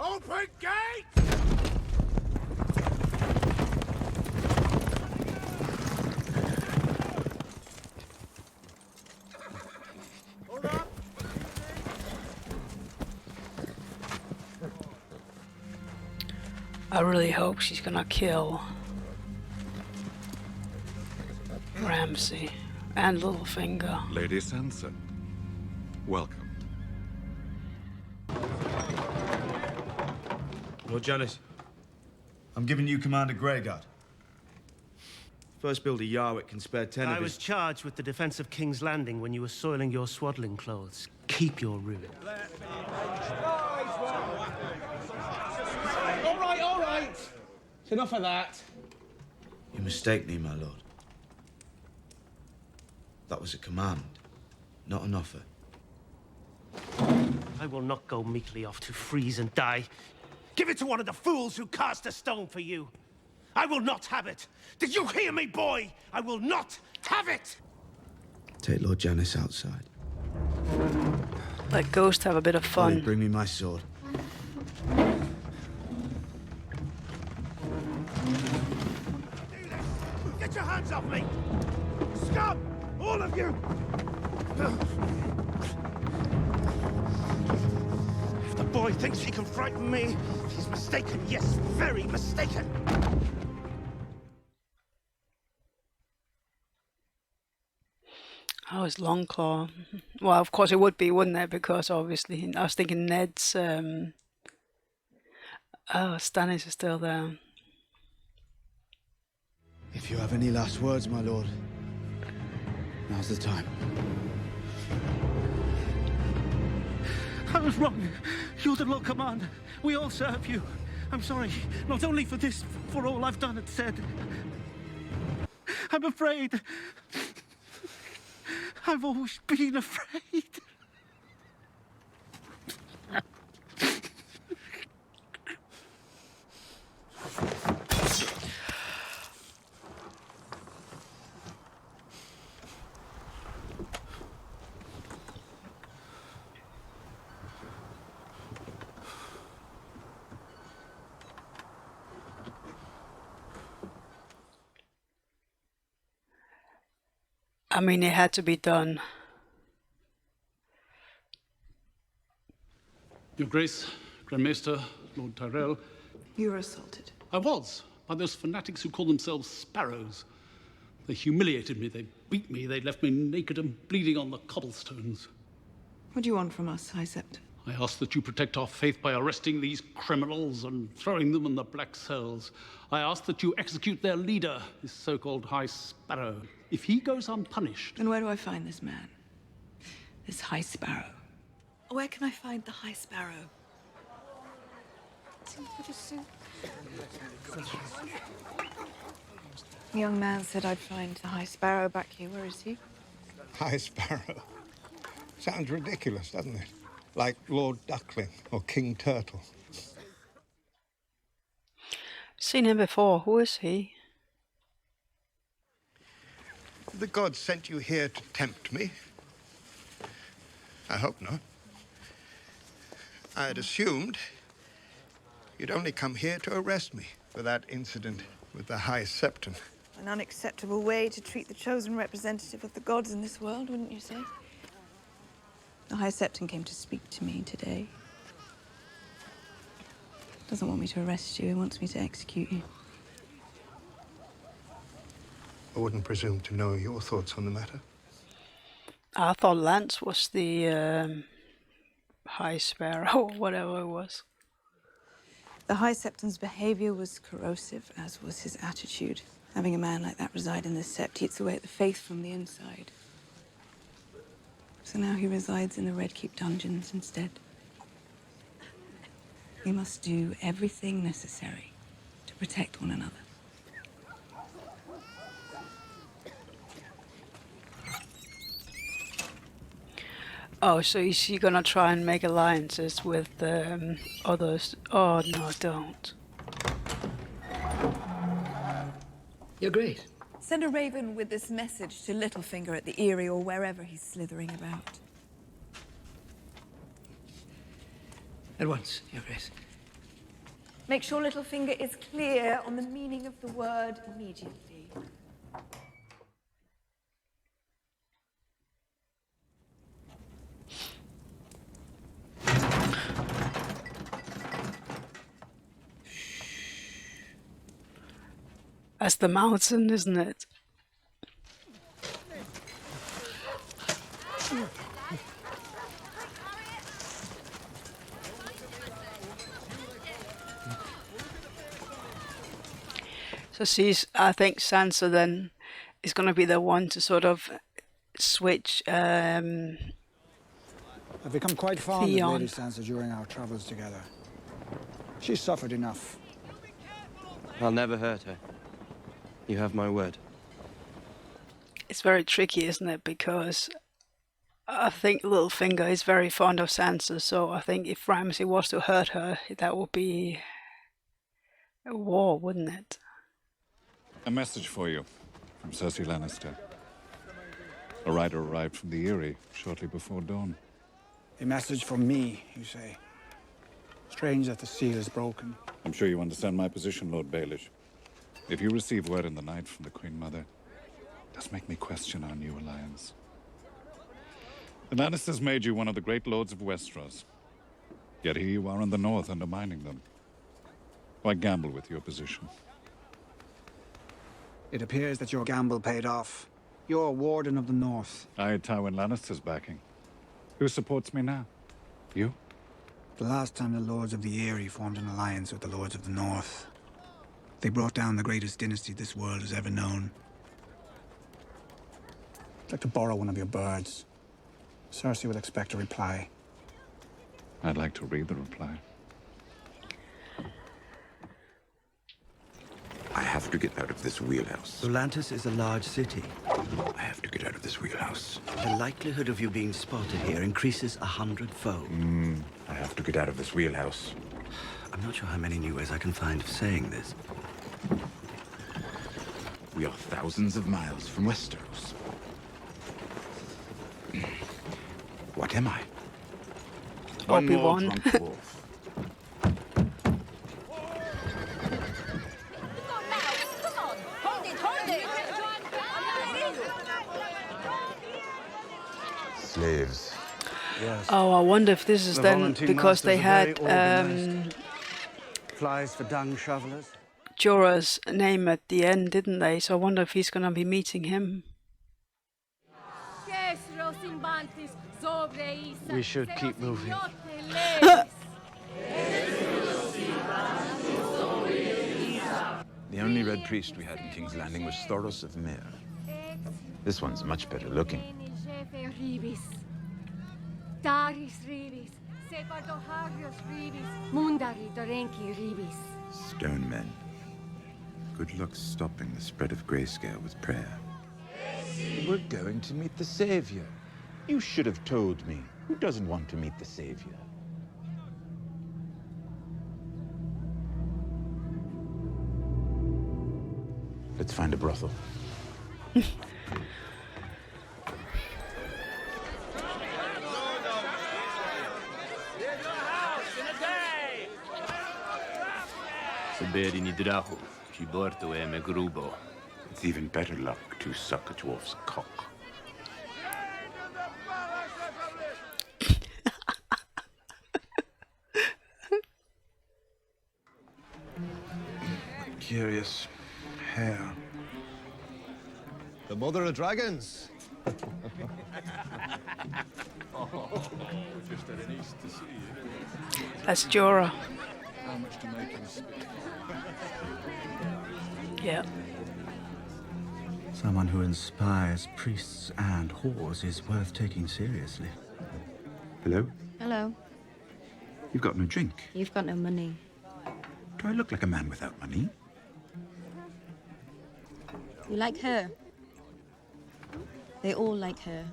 Open gate! Hold up! I really hope she's gonna kill Ramsay and Littlefinger. Lady Sansa, welcome. Lord Janos, I'm giving you command of Greyguard. First build a Yarwick can spare 10 of I his... was charged with the defense of King's Landing when you were soiling your swaddling clothes. Keep your room. All right. It's enough of that. You mistake me, my lord. That was a command, not an offer. I will not go meekly off to freeze and die. Give it to one of the fools who cast a stone for you. I will not have it. Did you hear me, boy? I will not have it. Take Lord Janos outside. Let Ghost have a bit of Ollie, fun. bring me my sword. Get your hands off me! Scum! All of you! If the boy thinks he can frighten me, he's mistaken. Yes, very mistaken. Oh, it's Longclaw. Well, of course it would be, wouldn't it? Because obviously, I was thinking Ned's... Oh, Stannis is still there. If you have any last words, my lord, now's the time. I was wrong. You're the Lord Commander. We all serve you. I'm sorry, not only for this, for all I've done and said. I'm afraid. I've always been afraid. I mean, it had to be done. Your Grace, Grand Maester, Lord Tyrell. You were assaulted. I was, by those fanatics who call themselves Sparrows. They humiliated me, they beat me, they left me naked and bleeding on the cobblestones. What do you want from us, High Septon? I ask that you protect our faith by arresting these criminals and throwing them in the black cells. I ask that you execute their leader, this so-called High Sparrow. If he goes unpunished... Then where do I find this man? This High Sparrow? Where can I find the High Sparrow? The young man said I'd find the High Sparrow back here. Where is he? High Sparrow. Sounds ridiculous, doesn't it? Like Lord Duckling or King Turtle. Seen him before. Who is he? The gods sent you here to tempt me? I hope not. I had assumed you'd only come here to arrest me for that incident with the High Septon. An unacceptable way to treat the chosen representative of the gods in this world, wouldn't you say? The High Septon came to speak to me today. Doesn't want me to arrest you, he wants me to execute you. I wouldn't presume to know your thoughts on the matter. I thought Lance was the High Sparrow, or whatever it was. The High Septon's behavior was corrosive, as was his attitude. Having a man like that reside in this sept eats away at the faith from the inside. So now he resides in the Red Keep dungeons instead. We must do everything necessary to protect one another. Oh, so is she gonna try and make alliances with others? Oh, no, don't. Your Grace. Send a raven with this message to Littlefinger at the Eyrie or wherever he's slithering about. At once, Your Grace. Make sure Littlefinger is clear on the meaning of the word immediately. That's the mountain, isn't it? So I think Sansa then is going to be the one to sort of switch I've become quite fond of Theon. Lady Sansa during our travels together. She's suffered enough. I'll never hurt her. You have my word. It's very tricky, isn't it? Because I think Littlefinger is very fond of Sansa, so I think if Ramsay was to hurt her, that would be a war, wouldn't it? A message for you from Cersei Lannister. A rider arrived from the Eyrie shortly before dawn. A message from me, you say. Strange that the seal is broken. I'm sure you understand my position, Lord Baelish. If you receive word in the night from the Queen Mother, it does make me question our new alliance. The Lannisters made you one of the great lords of Westeros. Yet here you are in the north undermining them. Why gamble with your position? It appears that your gamble paid off. You're a warden of the north. I had Tywin Lannister's backing. Who supports me now? You? The last time the Lords of the Eyrie formed an alliance with the Lords of the North, they brought down the greatest dynasty this world has ever known. I'd like to borrow one of your birds. Cersei will expect a reply. I'd like to read the reply. I have to get out of this wheelhouse. Volantis is a large city. I have to get out of this wheelhouse. The likelihood of you being spotted here increases 100-fold. I have to get out of this wheelhouse. I'm not sure how many new ways I can find of saying this. We are thousands of miles from Westeros. What am I? Obi-Wan. One more drunk wolf. Slaves. Yes. Oh, I wonder if this is The then volunteer because they masters are had very organised. Flies for dung shovelers. Jorah's name at the end, didn't they? So I wonder if he's going to be meeting him. We should keep moving. The only red priest we had in King's Landing was Thoros of Myr. This one's much better looking. Stone men. Good luck stopping the spread of grayscale with prayer. We're going to meet the Savior. You should have told me. Who doesn't want to meet the Savior? Let's find a brothel. It's even better luck to suck a dwarf's cock. Curious hair. The mother of dragons. That's Jorah. How much to make him speak? Yeah. Someone who inspires priests and whores is worth taking seriously. Hello? Hello. You've got no drink. You've got no money. Do I look like a man without money? You like her? They all like her.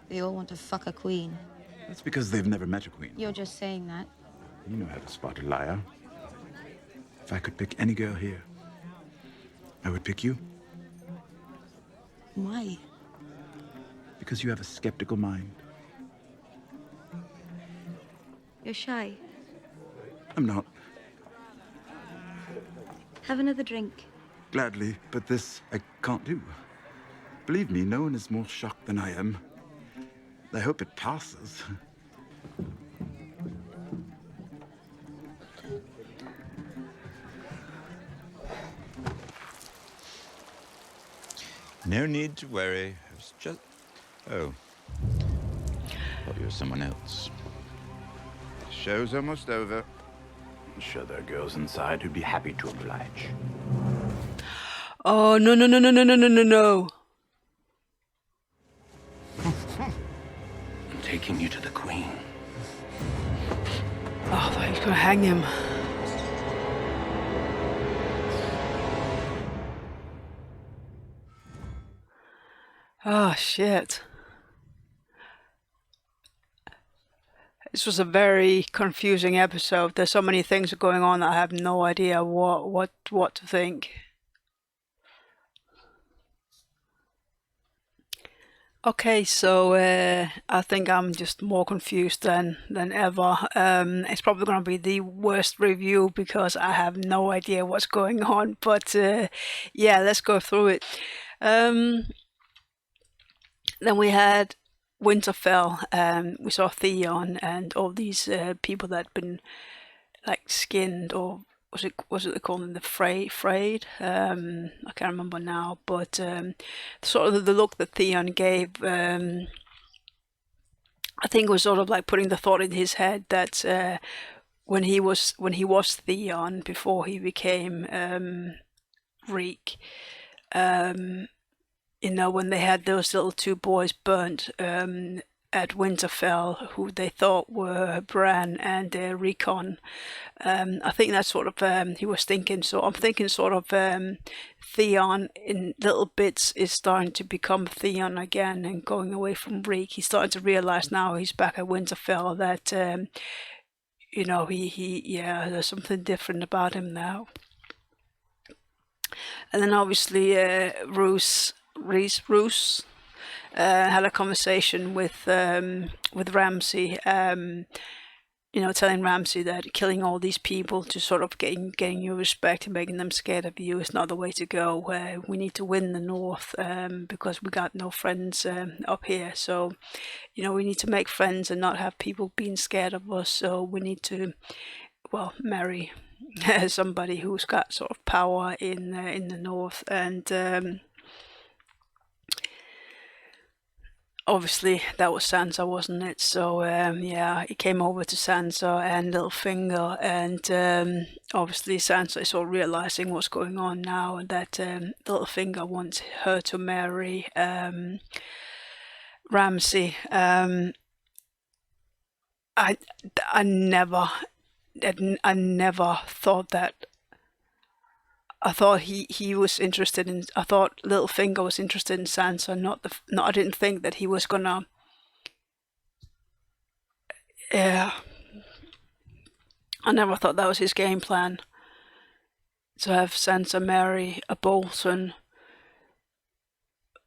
They all want to fuck a queen. That's because they've never met a queen. You're just saying that. You know how to spot a liar. If I could pick any girl here, I would pick you. Why? Because you have a skeptical mind. You're shy. I'm not. Have another drink. Gladly, but this I can't do. Believe me, no one is more shocked than I am. I hope it passes. No need to worry. I was just... Oh. Thought you were someone else. The show's almost over. I'm sure there are girls inside who'd be happy to oblige. Oh, no, no, no, no, no, no, no, no, no. I'm taking you to the Queen. Oh, I thought he was going to hang him. Oh, shit. This was a very confusing episode. There's so many things going on that I have no idea what to think. Okay, so I think I'm just more confused than ever. It's probably going to be the worst review because I have no idea what's going on. But yeah, let's go through it. Then we had Winterfell. We saw Theon and all these people that had been like skinned, or was it they called them the frayed? I can't remember now, but sort of the look that Theon gave, I think was sort of like putting the thought in his head that when he was Theon before he became Reek, you know, when they had those little two boys burnt at Winterfell, who they thought were Bran and Rickon. I think that's sort of he was thinking. So I'm thinking sort of Theon in little bits is starting to become Theon again and going away from Reek. He's starting to realize now he's back at Winterfell that you know, yeah, there's something different about him now. And then obviously Roose had a conversation with Ramsay, you know, telling Ramsay that killing all these people to sort of getting your respect and making them scared of you is not the way to go. We need to win the North because we got no friends up here. So, you know, we need to make friends and not have people being scared of us. So we need to, well, marry somebody who's got sort of power in the North. And obviously that was Sansa, wasn't it? So yeah, he came over to Sansa and Littlefinger, and obviously Sansa is all realizing what's going on now, and that Littlefinger wants her to marry Ramsay. I never thought that. I thought he was interested in. I thought Littlefinger was interested in Sansa. I didn't think that he was gonna. Yeah. I never thought that was his game plan. To have Sansa marry a Bolton.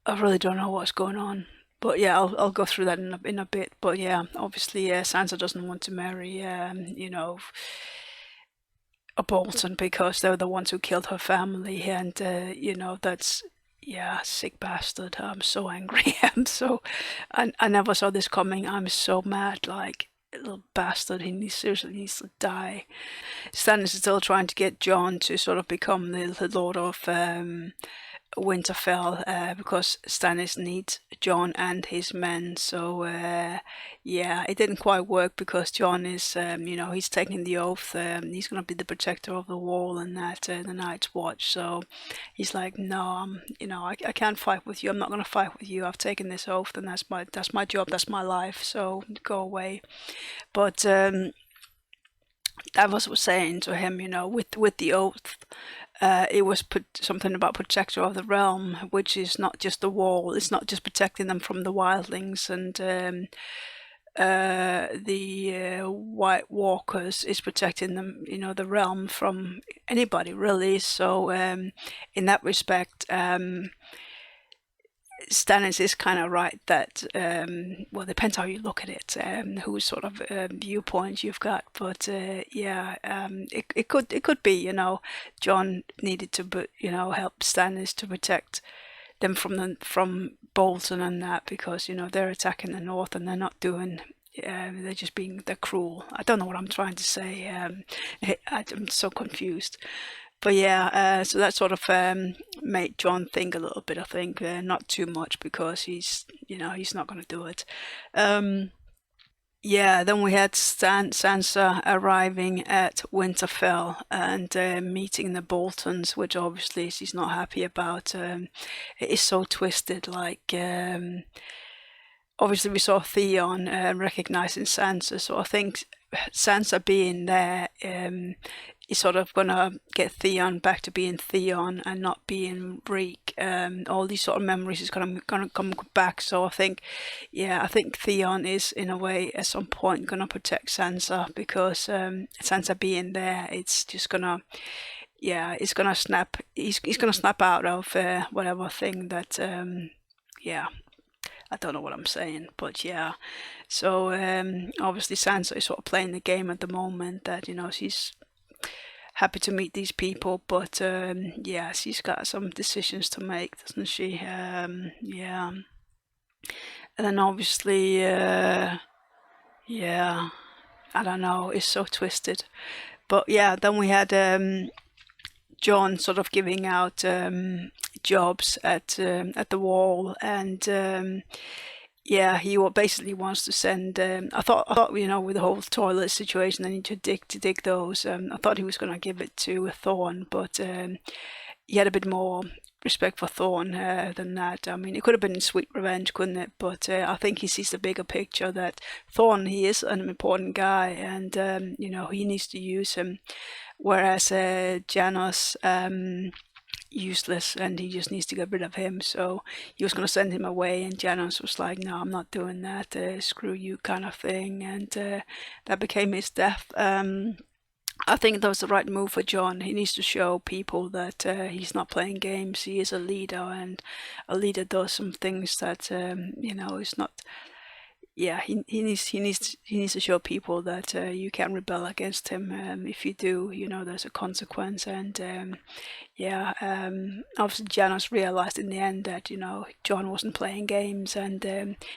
I really don't know what's going on. But yeah, I'll go through that in a bit. But yeah, obviously, Sansa doesn't want to marry, you know, a Bolton because they were the ones who killed her family, and you know, that's, yeah, sick bastard. I'm so angry. I never saw this coming. I'm so mad. Like, little bastard. Seriously needs to die. Stannis is still trying to get Jon to sort of become the Lord of Winterfell because Stannis needs Jon and his men. So yeah, it didn't quite work because Jon is, you know, he's taking the oath. He's going to be the protector of the wall and that the Night's Watch. So he's like, no, you know, I can't fight with you. I'm not going to fight with you. I've taken this oath, and that's my job. That's my life. So go away. But Davos was saying to him, you know, with the oath, it was something about protector of the realm, which is not just the wall. It's not just protecting them from the wildlings and the White Walkers. It's protecting them, you know, the realm from anybody really. So in that respect, Stannis is kind of right that, well, depends how you look at it, whose sort of viewpoint you've got. But it could be, you know, Jon needed to, you know, help Stannis to protect them from Bolton and that, because, you know, they're attacking the north and they're not doing. They're cruel. I don't know what I'm trying to say. I'm so confused. But yeah, so that sort of made Jon think a little bit, I think. Not too much, because he's not going to do it. Yeah, then we had Sansa arriving at Winterfell and meeting the Boltons, which obviously she's not happy about. It is so twisted, like... obviously we saw Theon recognizing Sansa, so I think Sansa being there is sort of gonna get Theon back to being Theon and not being Reek. All these sort of memories is gonna come back. So I think Theon is in a way at some point gonna protect Sansa, because Sansa being there, it's just gonna, it's gonna snap. He's gonna snap out of whatever thing that I don't know what I'm saying, but yeah. So obviously Sansa is sort of playing the game at the moment, that, you know, she's happy to meet these people, but she's got some decisions to make, doesn't she? And then obviously, I don't know, it's so twisted. But yeah, then we had Jon sort of giving out jobs at the Wall, and he basically wants to send. I thought, you know, with the whole toilet situation, they need to dig those. I thought he was going to give it to Thorne, but he had a bit more respect for Thorne than that. I mean, it could have been sweet revenge, couldn't it? But I think he sees the bigger picture, that Thorne, he is an important guy, and you know, he needs to use him. Whereas Janos, useless, and he just needs to get rid of him. So he was going to send him away, and Janos was like, no, I'm not doing that, screw you, kind of thing. And that became his death. I think that was the right move for Jon. He needs to show people that he's not playing games. He is a leader, and a leader does some things that you know, is not. Yeah, he needs to show people that you can rebel against him. If you do, you know, there's a consequence. And obviously Janos realized in the end that, you know, Jon wasn't playing games, and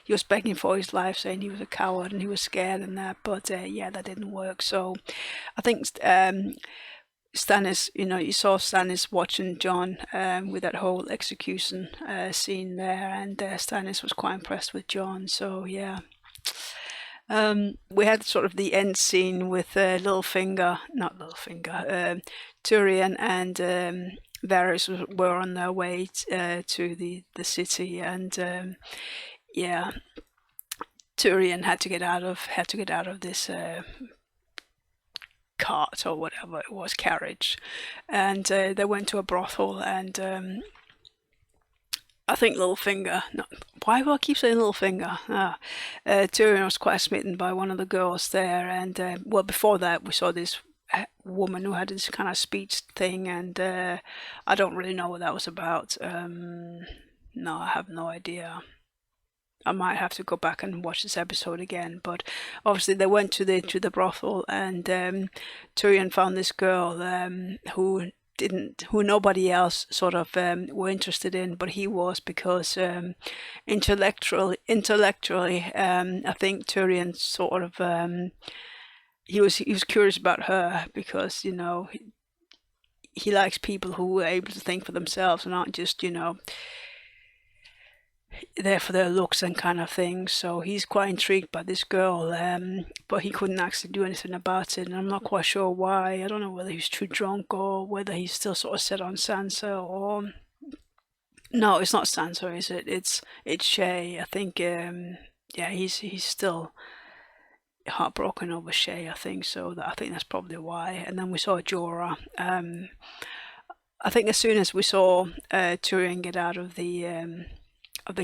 he was begging for his life, saying he was a coward and he was scared and that. But that didn't work. So I think Stannis, you know, you saw Stannis watching Jon with that whole execution scene there, and Stannis was quite impressed with Jon. So yeah. We had sort of the end scene with Tyrion and Varys were on their way to the city, and Tyrion had to get out of this cart or whatever it was, carriage, and they went to a brothel, and I think Littlefinger, why do I keep saying Littlefinger? Tyrion was quite smitten by one of the girls there, and well, before that we saw this woman who had this kind of speech thing, and I don't really know what that was about. No, I have no idea. I might have to go back and watch this episode again, but obviously they went to the brothel, and Tyrion found this girl who nobody else sort of were interested in, but he was, because intellectually, I think Tyrion sort of he was curious about her, because, you know, he likes people who are able to think for themselves and aren't just, you know, there for their looks and kind of thing. So he's quite intrigued by this girl, but he couldn't actually do anything about it, and I'm not quite sure why. I don't know whether he's too drunk or whether he's still sort of set on Sansa, or no, it's not Sansa, is it? It's Shay. I think he's still heartbroken over Shay, I think. So I think that's probably why. And then we saw Jorah. I think as soon as we saw Tyrion get out of the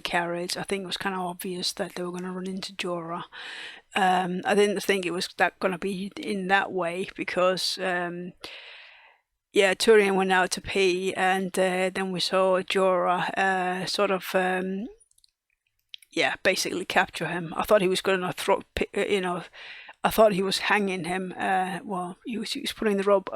carriage, I think it was kind of obvious that they were going to run into Jorah. I didn't think it was going to be in that way, because Tyrion went out to pee, and then we saw Jorah sort of yeah, basically capture him. I thought he was going to throw, I thought he was hanging him. Well, he was putting the rope.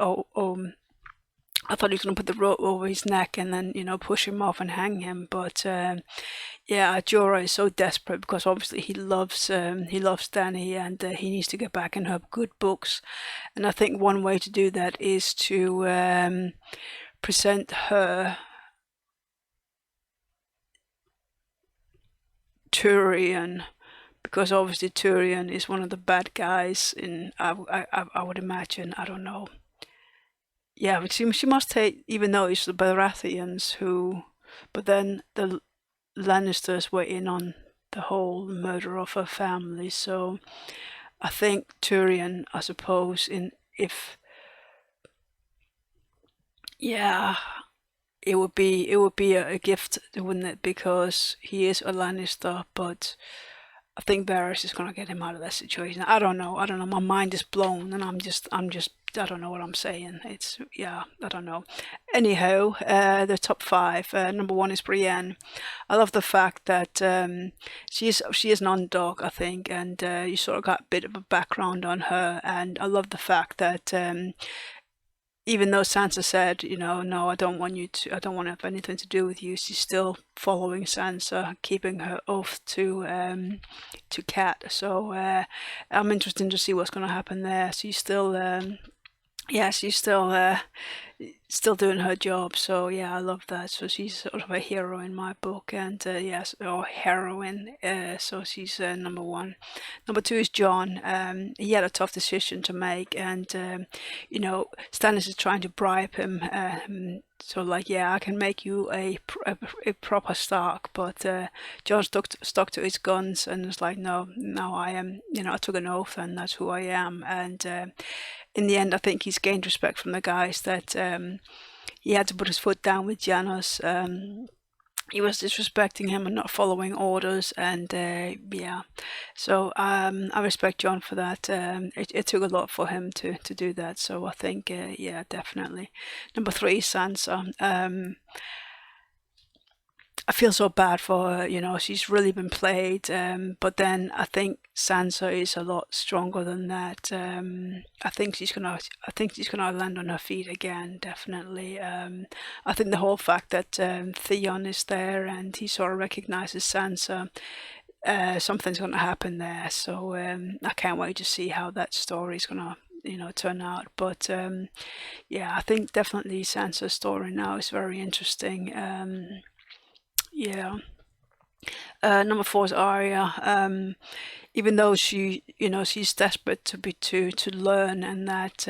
I thought he was going to put the rope over his neck and then, push him off and hang him. But yeah, Jorah is so desperate because obviously he loves Dany, and he needs to get back in her good books. And I think one way to do that is to present her Tyrion, because obviously Tyrion is one of the bad guys in, I would imagine, I don't know. Yeah, but she must hate, even though it's the Baratheons who, but then the Lannisters were in on the whole murder of her family, so I think Tyrion, I suppose, yeah, it would be a gift, wouldn't it? Because he is a Lannister, but I think Varys is gonna get him out of that situation. I don't know. My mind is blown, and I'm just I don't know what I'm saying. It's, yeah, I don't know. Anyhow, the top 5. Number 1 is Brienne. I love the fact that she is an underdog, I think, and you sort of got a bit of a background on her. And I love the fact that even though Sansa said, no, I don't want to have anything to do with you, she's still following Sansa, keeping her oath to Cat. So I'm interested to see what's going to happen there. She's still, she's still doing her job. So yeah, I love that. So she's sort of a hero in my book, and yes, or heroine. So she's number 1. Number 2 is Jon. He had a tough decision to make, and Stannis is trying to bribe him. So like, yeah, I can make you a proper Stark, but Jon stuck to his guns and was like, no, I am. I took an oath, and that's who I am. And in the end, I think he's gained respect from the guys that he had to put his foot down with Janos. He was disrespecting him and not following orders, and yeah, so I respect Jon for that. It took a lot for him to do that, so I think yeah, definitely. Number 3 is Sansa. I feel so bad for her, she's really been played, but then I think Sansa is a lot stronger than that. I think she's gonna land on her feet again, definitely. I think the whole fact that Theon is there and he sort of recognizes Sansa, something's gonna happen there. So I can't wait to see how that story's gonna turn out. But yeah, I think definitely Sansa's story now is very interesting. Yeah. Number 4 is Arya. Even though she's desperate to learn and that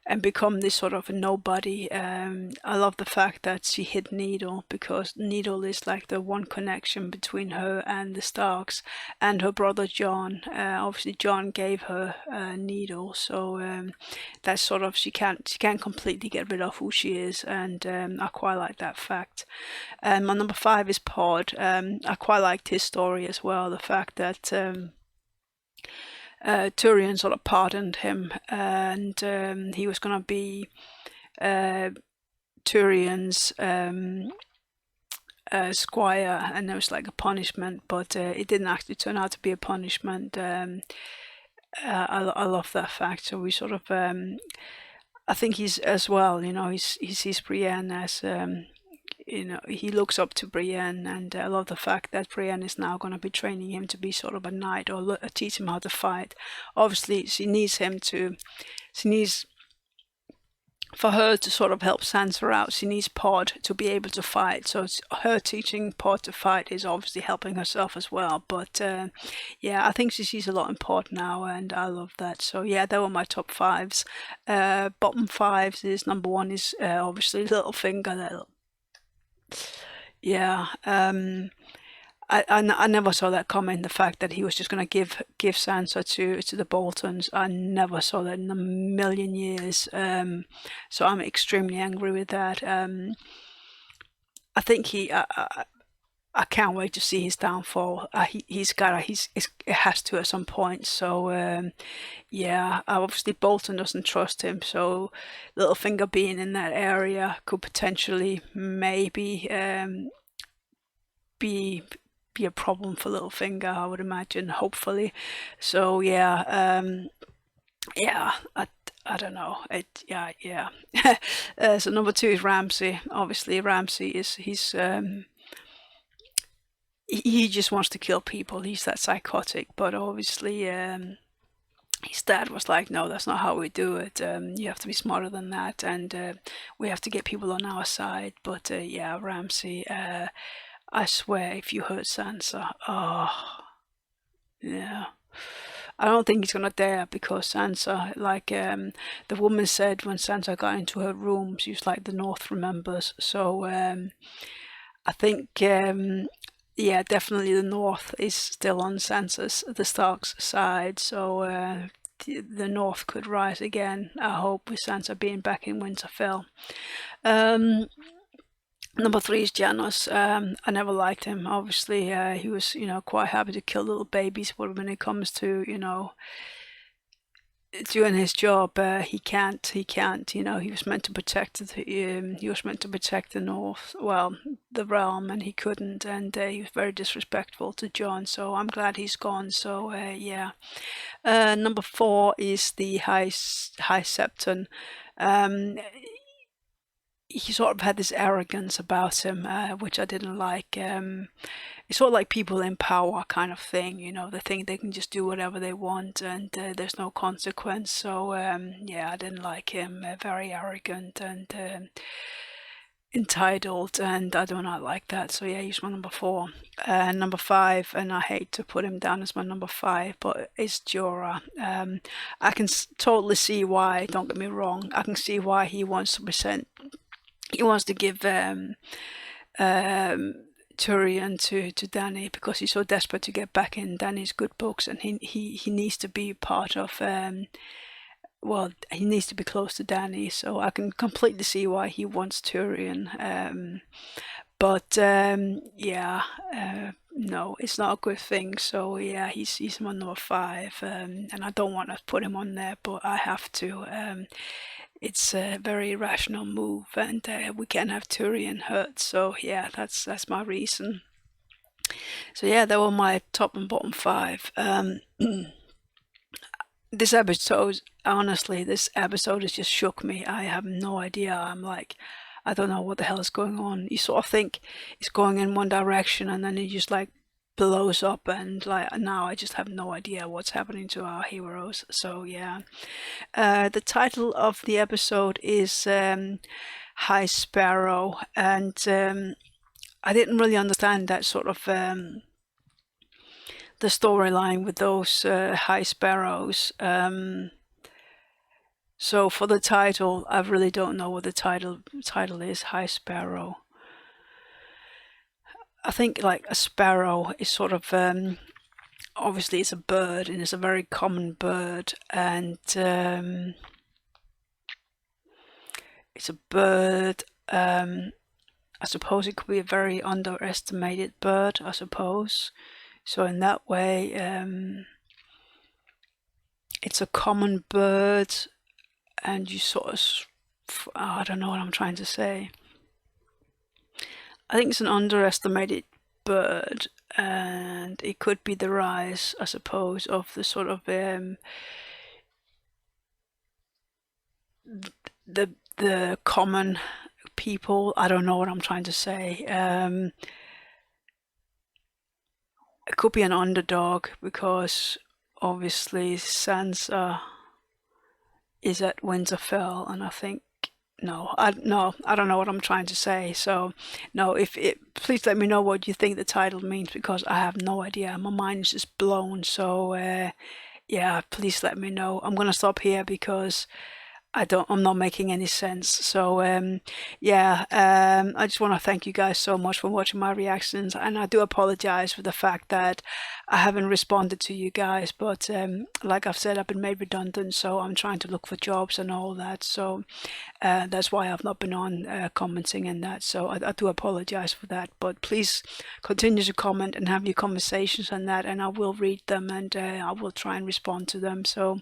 and become this sort of a nobody. I love the fact that she hid Needle, because Needle is like the one connection between her and the Starks and her brother Jon. Obviously Jon gave her Needle, so that's sort of, she can't completely get rid of who she is, and I quite like that fact. My number 5 is Pod. I quite liked his story as well, the fact that Tyrion sort of pardoned him, and he was going to be Tyrion's squire, and it was like a punishment, but it didn't actually turn out to be a punishment. I love that fact. So we sort of, I think he's as well, he sees Brienne as he looks up to Brienne, and I love the fact that Brienne is now going to be training him to be sort of a knight, or teach him how to fight. Obviously, she needs for her to sort of help Sansa out, she needs Pod to be able to fight. So her teaching Pod to fight is obviously helping herself as well. But yeah, I think she sees a lot in Pod now, and I love that. So yeah, they were my top 5s. Bottom 5s is number 1 is obviously Littlefinger. Yeah, I never saw that coming. The fact that he was just going to give Sansa to the Boltons, I never saw that in a million years. So I'm extremely angry with that. I think I can't wait to see his downfall. It has to at some point. So yeah, obviously Bolton doesn't trust him. So Littlefinger being in that area could potentially maybe be be a problem for Littlefinger, I would imagine, hopefully. So yeah, yeah, I don't know. Yeah. So number 2 is Ramsay. Obviously, Ramsay is he just wants to kill people. He's that psychotic. But obviously, his dad was like, no, that's not how we do it. You have to be smarter than that, and we have to get people on our side. But yeah, Ramsay. I swear, if you hurt Sansa, oh yeah. I don't think he's gonna dare, because Sansa, like the woman said when Sansa got into her room, she was like, the North remembers. So I think yeah, definitely the North is still on Sansa's, the Stark's side. So the North could rise again, I hope, with Sansa being back in Winterfell. Number 3 is Janos. I never liked him. Obviously, he was, quite happy to kill little babies, but when it comes to, doing his job, he can't. He was meant to protect he was meant to protect the North, well, the realm, and he couldn't. And he was very disrespectful to Jon. So I'm glad he's gone. So yeah. Number 4 is the High Septon. He sort of had this arrogance about him, which I didn't like. It's sort of like people in power kind of thing, they think they can just do whatever they want, and there's no consequence. So yeah, I didn't like him. Very arrogant and entitled, and I do not like that. So yeah, he's my number 4. Number 5, and I hate to put him down as my number 5, but it's Jorah. I can totally see why, don't get me wrong, I can see why he wants to give Tyrion to Dany, because he's so desperate to get back in Dany's good books, and he needs to be part of well, he needs to be close to Dany. So I can completely see why he wants Tyrion, but yeah, no, it's not a good thing. So yeah, he's my number 5, and I don't want to put him on there, but I have to. It's a very rational move, and we can't have Tyrion hurt. So yeah, that's my reason. So yeah, they were my top and bottom 5. This episode, honestly, has just shook me. I have no idea. I'm like, I don't know what the hell is going on. You sort of think it's going in one direction, and then it just like blows up, and like now I just have no idea what's happening to our heroes. So yeah, the title of the episode is High Sparrow, and I didn't really understand that sort of the storyline with those High Sparrows. So for the title, I really don't know what the title is. High Sparrow. I think like a sparrow is sort of obviously it's a bird, and it's a very common bird, and it's a bird. I suppose it could be a very underestimated bird, I suppose. So in that way, it's a common bird, and you sort of, I don't know what I'm trying to say. I think it's an underestimated bird, and it could be the rise, I suppose, of the sort of the common people. I don't know what I'm trying to say. It could be an underdog, because obviously Sansa is at Winterfell, and I think I don't know what I'm trying to say. So no, please let me know what you think the title means, because I have no idea. My mind is just blown. So yeah, please let me know. I'm gonna stop here because I'm not making any sense. So yeah, I just want to thank you guys so much for watching my reactions, and I do apologize for the fact that I haven't responded to you guys, but like I've said, I've been made redundant, so I'm trying to look for jobs and all that. So that's why I've not been on commenting and that. So I do apologize for that, but please continue to comment and have your conversations on that, and I will read them, and I will try and respond to them. So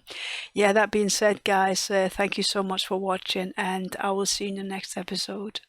yeah, that being said, guys, thank you so much for watching, and I will see you in the next episode.